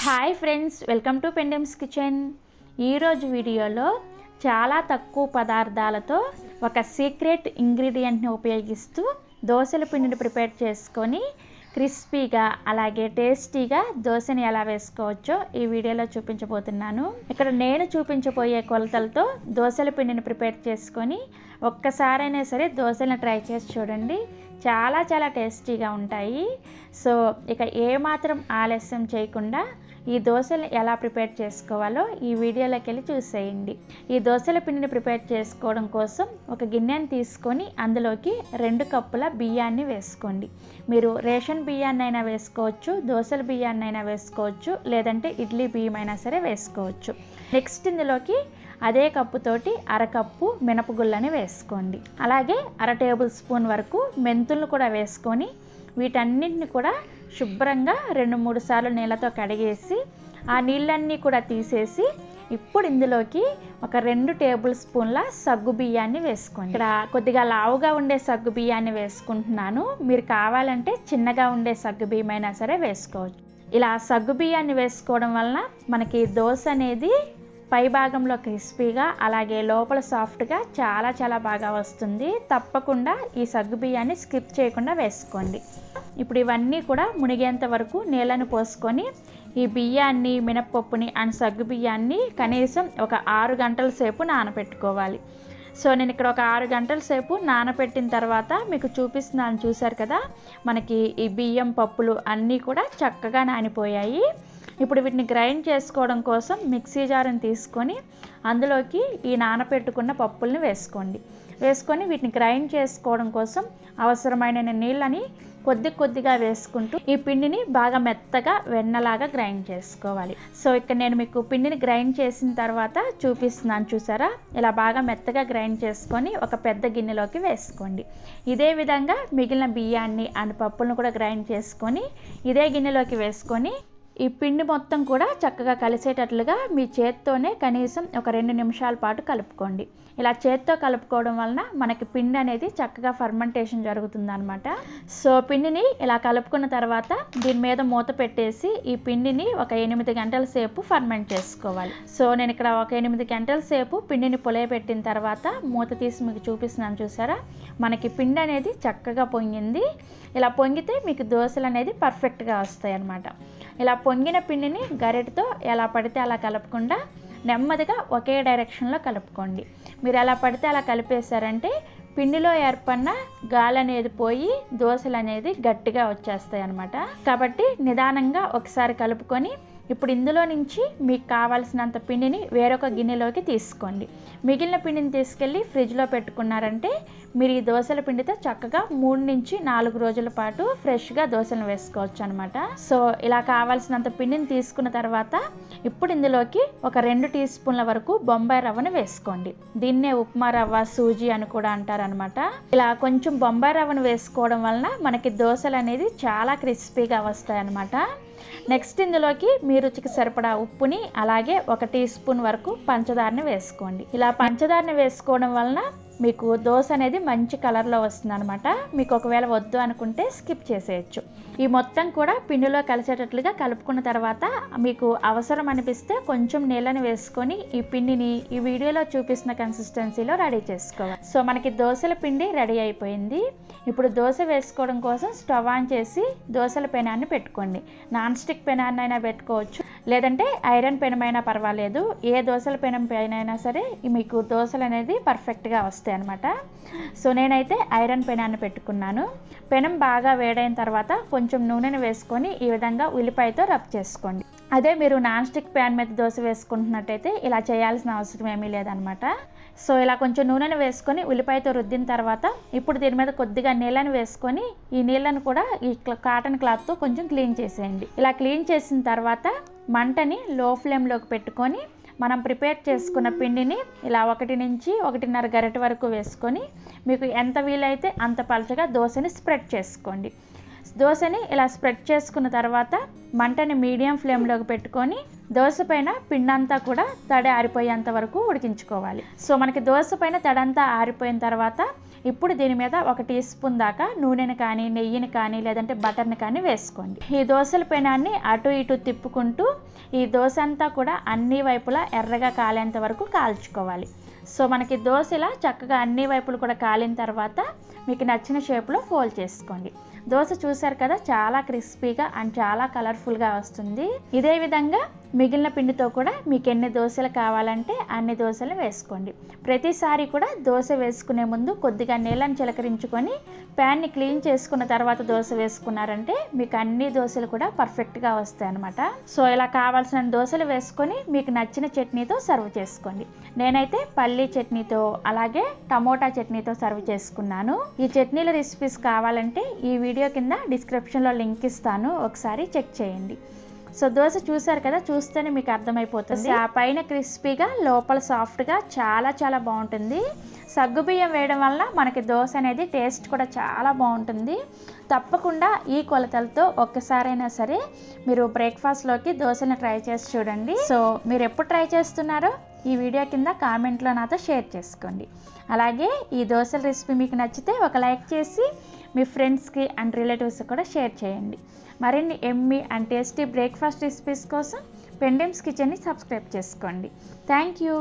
Hi friends, welcome to Pendems kitchen. ఈరోజు వీడియోలో చాలా తక్కువ పదార్థాలతో ఒక సీక్రెట్ ఇంగ్రీడియంట్ని ఉపయోగిస్తూ దోశల పిండిని ప్రిపేర్ చేసుకొని క్రిస్పీగా అలాగే టేస్టీగా దోశని ఎలా వేసుకోవచ్చో ఈ వీడియోలో చూపించబోతున్నాను. ఇక్కడ నేను చూపించబోయే కొలతలతో దోశల పిండిని ప్రిపేర్ చేసుకొని ఒక్కసారైనా సరే దోశలను ట్రై చేసి చూడండి. చాలా టేస్టీగా ఉంటాయి. సో ఇక ఏమాత్రం ఆలస్యం చేయకుండా ఈ దోశలు ఎలా ప్రిపేర్ చేసుకోవాలో ఈ వీడియోలోకి వెళ్ళి చూసేయండి. ఈ దోశల పిండిని ప్రిపేర్ చేసుకోవడం కోసం ఒక గిన్నెని తీసుకొని అందులోకి 2 కప్పుల బియ్యాన్ని వేసుకోండి. మీరు రేషన్ బియ్యాన్ని అయినా వేసుకోవచ్చు, దోశల బియ్యాన్ని అయినా వేసుకోవచ్చు, లేదంటే ఇడ్లీ బియ్యం అయినా సరే వేసుకోవచ్చు. నెక్స్ట్ ఇందులోకి అదే కప్పుతోటి 1/2 కప్పు మినపగుళ్ళని వేసుకోండి. అలాగే 1/2 టేబుల్ స్పూన్ వరకు మెంతులను కూడా వేసుకొని వీటన్నిటిని కూడా శుభ్రంగా 2-3 సార్లు నీళ్ళతో కడిగేసి ఆ నీళ్ళన్నీ కూడా తీసేసి ఇప్పుడు ఇందులోకి ఒక 2 టేబుల్ స్పూన్ల సగ్గు బియ్యాన్ని వేసుకోండి. ఇక్కడ కొద్దిగా లావుగా ఉండే సగ్గు బియ్యాన్ని వేసుకుంటున్నాను. మీరు కావాలంటే చిన్నగా ఉండే సగ్గు బియ్యం అయినా సరే వేసుకోవచ్చు. ఇలా సగ్గు బియ్యాన్ని వేసుకోవడం వలన మనకి దోశ అనేది పై భాగంలో క్రిస్పీగా అలాగే లోపల సాఫ్ట్గా చాలా బాగా వస్తుంది. తప్పకుండా ఈ సగ్గు బియ్యాన్ని స్కిప్ చేయకుండా వేసుకోండి. ఇప్పుడు ఇవన్నీ కూడా మునిగేంత వరకు నీళ్ళను పోసుకొని ఈ బియ్యాన్ని, మినప్పప్పుని అండ్ సగ్గు బియ్యాన్ని కనీసం ఒక 6 గంటల సేపు నానబెట్టుకోవాలి. సో నేను ఇక్కడ ఒక 6 గంటల సేపు నానబెట్టిన తర్వాత మీకు చూపిస్తున్నాను. చూసారు కదా, మనకి ఈ బియ్యం పప్పులు అన్నీ కూడా చక్కగా నానిపోయాయి. ఇప్పుడు వీటిని గ్రైండ్ చేసుకోవడం కోసం మిక్సీ జార్ని తీసుకొని అందులోకి ఈ నానబెట్టుకున్న పప్పుల్ని వేసుకొని వీటిని గ్రైండ్ చేసుకోవడం కోసం అవసరమైన నీళ్ళని కొద్దిగా వేసుకుంటూ ఈ పిండిని బాగా మెత్తగా వెన్నలాగా గ్రైండ్ చేసుకోవాలి. సో ఇక్కడ నేను మీకు పిండిని గ్రైండ్ చేసిన తర్వాత చూపిస్తున్నాను. చూసారా, ఇలా బాగా మెత్తగా గ్రైండ్ చేసుకొని ఒక పెద్ద గిన్నెలోకి వేసుకోండి. ఇదే విధంగా మిగిలిన బియ్యాన్ని అండ్ పప్పులను కూడా గ్రైండ్ చేసుకొని ఇదే గిన్నెలోకి వేసుకొని ఈ పిండి మొత్తం కూడా చక్కగా కలిసేటట్లుగా మీ చేత్తోనే కనీసం ఒక 2 నిమిషాల పాటు కలుపుకోండి. ఇలా చేత్తో కలుపుకోవడం వలన మనకి పిండి అనేది చక్కగా ఫర్మెంటేషన్ జరుగుతుంది అనమాట. సో పిండిని ఇలా కలుపుకున్న తర్వాత దీని మీద మూత పెట్టేసి ఈ పిండిని ఒక 8 గంటల సేపు ఫర్మెంట్ చేసుకోవాలి. సో నేను ఇక్కడ ఒక 8 గంటల సేపు పిండిని పులియబెట్టిన తర్వాత మూత తీసి మీకు చూపిస్తున్నాను. చూసారా, మనకి పిండి అనేది చక్కగా పొంగింది. ఇలా పొంగితే మీకు దోశలు అనేది పర్ఫెక్ట్గా వస్తాయి అన్నమాట. ఇలా పొంగిన పిండిని గరిటతో ఎలా పడితే అలా కలపకుండా నెమ్మదిగా ఒకే డైరెక్షన్లో కలుపుకోండి. మీరు ఎలా పడితే అలా కలిపేశారంటే పిండిలో ఏర్పడిన గాలి అనేది పోయి దోశలు అనేది గట్టిగా వచ్చేస్తాయి అన్నమాట. కాబట్టి నిదానంగా ఒకసారి కలుపుకొని ఇప్పుడు ఇందులో నుంచి మీకు కావాల్సినంత పిండిని వేరొక గిన్నెలోకి తీసుకోండి. మిగిలిన పిండిని తీసుకెళ్ళి ఫ్రిడ్జ్లో పెట్టుకున్నారంటే మీరు ఈ దోశల పిండితో చక్కగా 3 నుంచి 4 రోజుల పాటు ఫ్రెష్గా దోశలు వేసుకోవచ్చు అనమాట. సో ఇలా కావాల్సినంత పిండిని తీసుకున్న తర్వాత ఇప్పుడు ఇందులోకి ఒక 2 టీ స్పూన్ల వరకు బొంబాయి రవ్వను వేసుకోండి. దీన్నే ఉప్మా రవ్వ, సూజీ అని కూడా అంటారనమాట. ఇలా కొంచెం బొంబాయి రవ్వను వేసుకోవడం వలన మనకి దోశలు అనేది చాలా క్రిస్పీగా వస్తాయి అన్నమాట. నెక్స్ట్ ఇందులోకి మీ రుచికి సరిపడా ఉప్పుని అలాగే 1 టీ స్పూన్ వరకు పంచదారని వేసుకోండి. ఇలా పంచదారని వేసుకోవడం వలన మీకు దోశ అనేది మంచి కలర్లో వస్తుంది అనమాట. మీకు ఒకవేళ వద్దు అనుకుంటే స్కిప్ చేసేయచ్చు. ఈ మొత్తం కూడా పిండిలో కలిసేటట్లుగా కలుపుకున్న తర్వాత మీకు అవసరం అనిపిస్తే కొంచెం నీళ్ళని వేసుకొని ఈ పిండిని ఈ వీడియోలో చూపిస్తున్న కన్సిస్టెన్సీలో రెడీ చేసుకోవాలి. సో మనకి దోశల పిండి రెడీ అయిపోయింది. ఇప్పుడు దోశ వేసుకోవడం కోసం స్టవ్ ఆన్ చేసి దోశల పెనాన్ని పెట్టుకోండి. నాన్ స్టిక్ పెనాన్ని అయినా పెట్టుకోవచ్చు, లేదంటే ఐరన్ పెనమైనా పర్వాలేదు. ఏ దోశల పెనం పైన అయినా సరే మీకు దోశలు అనేది పర్ఫెక్ట్గా వస్తాయి అన్నమాట. సో నేనైతే ఐరన్ పెనాన్ని పెట్టుకున్నాను. పెనం బాగా వేడైన తర్వాత కొంచెం నూనెను వేసుకొని ఈ విధంగా ఉల్లిపాయతో రబ్ చేసుకోండి. అదే మీరు నాన్ స్టిక్ ప్యాన్ మీద దోశ వేసుకుంటున్నట్టయితే ఇలా చేయాల్సిన అవసరం ఏమీ లేదనమాట. సో ఇలా కొంచెం నూనెను వేసుకొని ఉల్లిపాయతో రుద్దిన తర్వాత ఇప్పుడు దీని మీద కొద్దిగా నీళ్ళని వేసుకొని ఈ నీళ్ళను కూడా ఈ కాటన్ క్లాత్తో కొంచెం క్లీన్ చేసేయండి. ఇలా క్లీన్ చేసిన తర్వాత మంటని లో ఫ్లేమ్లోకి పెట్టుకొని మనం ప్రిపేర్ చేసుకున్న పిండిని ఇలా 1 నుంచి 1.5 గరిటె వరకు వేసుకొని మీకు ఎంత వీలైతే అంత పలచగా దోశని స్ప్రెడ్ చేసుకోండి. దోశని ఇలా స్ప్రెడ్ చేసుకున్న తర్వాత మంటని మీడియం ఫ్లేమ్లోకి పెట్టుకొని దోశ పైన పిండంతా కూడా తడి ఆరిపోయేంత వరకు ఉడికించుకోవాలి. సో మనకి దోశ పైన తడంతా ఆరిపోయిన తర్వాత ఇప్పుడు దీని మీద 1 టీ స్పూన్ దాకా నూనెని కానీ నెయ్యిని కానీ లేదంటే బటర్ని కానీ వేసుకోండి. ఈ దోశల పెనాన్ని అటు ఇటు తిప్పుకుంటూ ఈ దోశ అంతా కూడా అన్ని వైపులా ఎర్రగా కాలేంత వరకు కాల్చుకోవాలి. సో మనకి దోశ ఇలా చక్కగా అన్ని వైపులు కూడా కాలిన తర్వాత మీకు నచ్చిన షేప్లో ఫోల్డ్ చేసుకోండి. దోశ చూసారు కదా, చాలా క్రిస్పీగా అండ్ చాలా కలర్ఫుల్గా వస్తుంది. ఇదే విధంగా మిగిలిన పిండితో కూడా మీకు ఎన్ని దోశలు కావాలంటే అన్ని దోశలు వేసుకోండి. ప్రతిసారి కూడా దోశ వేసుకునే ముందు కొద్దిగా నీళ్ళని చిలకరించుకొని ప్యాన్ని క్లీన్ చేసుకున్న తర్వాత దోశ వేసుకున్నారంటే మీకు అన్ని దోశలు కూడా పర్ఫెక్ట్గా వస్తాయి అన్నమాట. సో ఇలా కావాల్సిన దోశలు వేసుకొని మీకు నచ్చిన చట్నీతో సర్వ్ చేసుకోండి. నేనైతే పల్లీ చట్నీతో అలాగే టమోటా చట్నీతో సర్వ్ చేసుకున్నాను. ఈ చట్నీల రెసిపీస్ కావాలంటే ఈ వీడియో కింద డిస్క్రిప్షన్లో లింక్ ఇస్తాను, ఒకసారి చెక్ చేయండి. సో దోశ చూసారు కదా, చూస్తేనే మీకు అర్థమైపోతుంది. ఆ పైన క్రిస్పీగా లోపల సాఫ్ట్గా చాలా చాలా బాగుంటుంది. సగ్గుబియ్యం వేయడం వల్ల మనకి దోశ అనేది టేస్ట్ కూడా చాలా బాగుంటుంది. తప్పకుండా ఈ కొలతలతో ఒక్కసారైనా సరే మీరు బ్రేక్ఫాస్ట్లోకి దోశని ట్రై చేసి చూడండి. సో మీరు ఎప్పుడు ట్రై చేస్తున్నారో ఈ వీడియో కింద కామెంట్లో నాతో షేర్ చేసుకోండి. అలాగే ఈ దోశల రెసిపీ మీకు నచ్చితే ఒక లైక్ చేసి మీ ఫ్రెండ్స్కి అండ్ రిలేటివ్స్కి కూడా షేర్ చేయండి. మరిన్ని Emmy and tasty breakfast recipes కోసం పెండెమ్స్ కిచెన్ని సబ్స్క్రైబ్ చేసుకోండి. Thank you.